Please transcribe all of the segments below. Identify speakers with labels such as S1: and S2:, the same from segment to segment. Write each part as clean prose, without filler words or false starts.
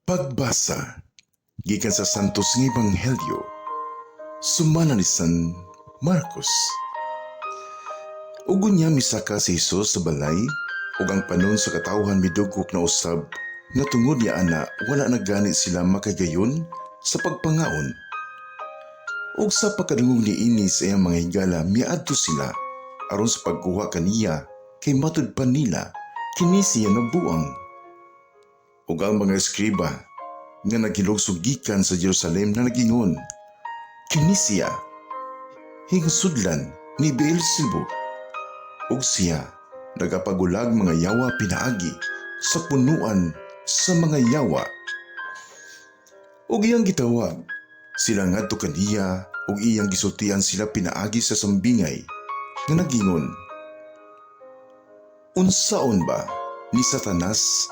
S1: Pagbasa gikan sa Santos nga Ebanghelyo sumala ni San Marcos. Ugon niya misaka si Jesus sa balay ug ang panon sa katawhan midugok na usab nga tungod niya ana wala na gani sila makagayon sa pagpangaon. Ug sa pagkadungog niini sa iyang mga higala miadto sila aron sa pagkuha kaniya kay matud pa nila kini siya nabuang. Ug ang mga eskriba nga naghilugso gikan sa Jerusalem na nagingon, kini siya hingsudlan ni Beelzebub, ug siya nagapagulag mga yawa pinaagi sa punuan sa mga yawa. Ug iyang gitawag sila ngadto kaniya ug iyang gisultian sila pinaagi sa sambingay nga nagingon, unsaon ba ni Satanas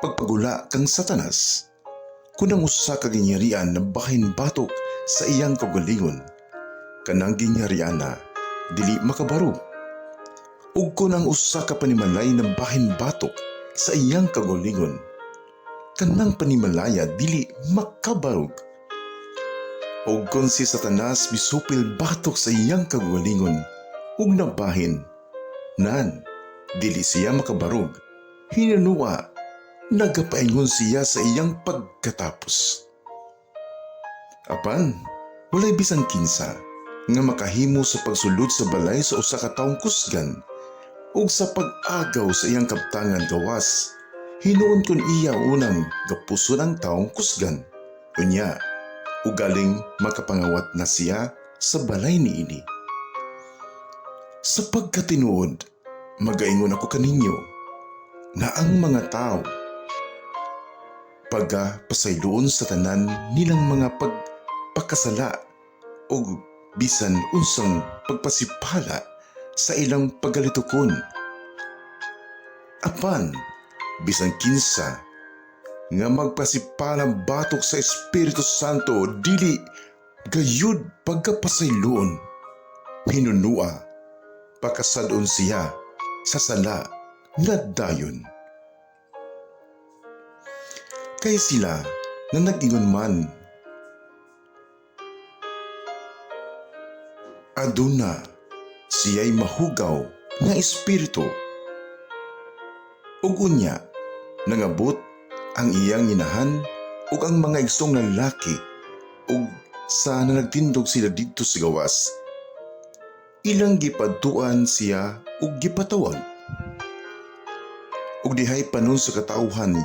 S1: pagpagula kang Satanas? Kunang usa ka gingharian na bahin batok sa iyang kaugalingon, kanang gingharian na dili makabarog. Ug kunang usa ka panimalay na bahin batok sa iyang kaugalingon, kanang panimalaya dili makabarog. Ug kun si Satanas misupil batok sa iyang kaugalingon ug nabahin, nan dili siya makabarog, hinunua nagapaingon siya sa iyang pagkatapos. Apan, walay bisan kinsa nga makahimo sa pagsulod sa balay sa usa ka tawong kusgan ug sa pag-agaw sa iyang kabtangan gawas, hinuon kun iya unang gapuson ang tawong kusgan. Unya, ugaling makapangawat na siya sa balay niini. Sa pagkatinuod, magaingon ako kaninyo na ang mga tao pasayloon sa tanan nilang mga pagpakasala o bisan unsang pagpasipala sa ilang pagalitukon. Apan, bisan kinsa nga magpasipala batok sa Espiritu Santo dili gayud pagkapasayloon, hinunua pakasadon siya sa sala nga dayon. Kay sila na nag-ingon man, aduna siya'y mahugaw nga espiritu. Ug unya, nangabot ang iyang inahan ug ang mga igsoong lalaki ug sa nagtindog sila didto sa gawas, ilang gipadtuan siya ug gipatawag. Ug dihay panon sa katawhan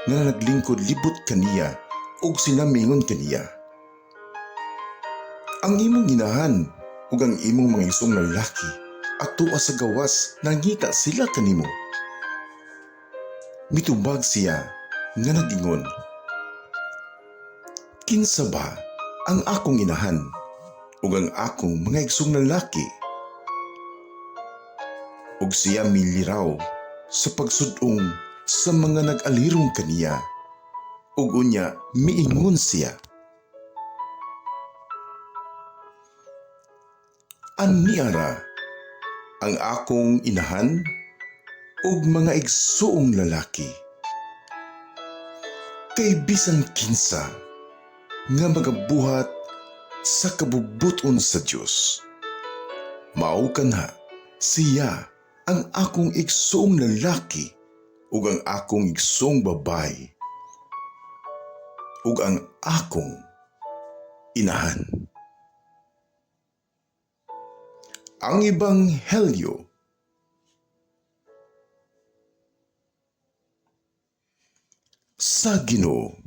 S1: nga naglingkod libot kaniya ug sinamingon kaniya, ang imong ginahan ug ang imong mga isong lalaki atua sa gawas nangita sila kanimo. Mitubag siya nga nagingon, kinsa ba ang akong inahan ug ang akong mga igsoong lalaki? Ug siya miliraw sa pagsudong sa mga nag-alirong kaniya. Ug unya miingon siya, aniara ang akong inahan ug mga igsoong lalaki. Kay bisan kinsa nga magabuhat sa kabubuton sa Dios, mao kana siya ang akong igsoong lalaki ug ang akong igsoong babae ug ang akong inahan. Ang Ebanghelyo sa Ginoo.